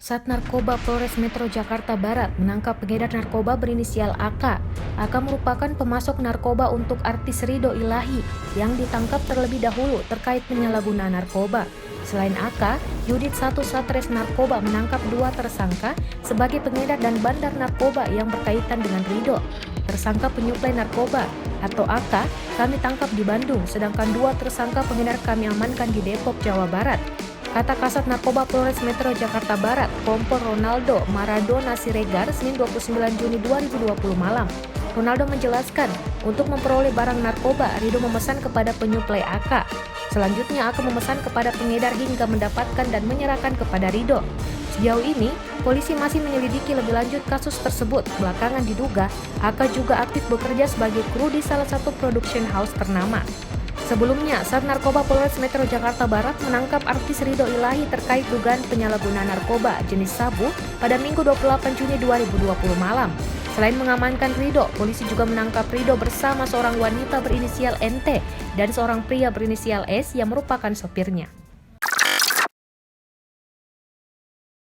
Sat Narkoba Polres Metro Jakarta Barat menangkap pengedar narkoba berinisial AK. AK merupakan pemasok narkoba untuk artis Ridho Ilahi yang ditangkap terlebih dahulu terkait penyalahgunaan narkoba. Selain AK, Unit 1 Satres Narkoba menangkap 2 tersangka sebagai pengedar dan bandar narkoba yang berkaitan dengan Ridho. Tersangka penyuplai narkoba atau AK kami tangkap di Bandung, sedangkan 2 tersangka pengedar kami amankan di Depok, Jawa Barat. Kata Kasat Narkoba Polres Metro Jakarta Barat, Kompol Ronaldo Maradona Siregar, Senin 29 Juni 2020 malam. Ronaldo menjelaskan, untuk memperoleh barang narkoba, Ridho memesan kepada penyuplai AK. Selanjutnya AK memesan kepada pengedar hingga mendapatkan dan menyerahkan kepada Ridho. Sejauh ini, polisi masih menyelidiki lebih lanjut kasus tersebut. Belakangan diduga, AK juga aktif bekerja sebagai kru di salah satu production house ternama. Sebelumnya, Sat Narkoba Polres Metro Jakarta Barat menangkap artis Ridho Ilahi terkait dugaan penyalahgunaan narkoba jenis sabu pada Minggu 28 Juni 2020 malam. Selain mengamankan Ridho, polisi juga menangkap Ridho bersama seorang wanita berinisial NT dan seorang pria berinisial S yang merupakan sopirnya.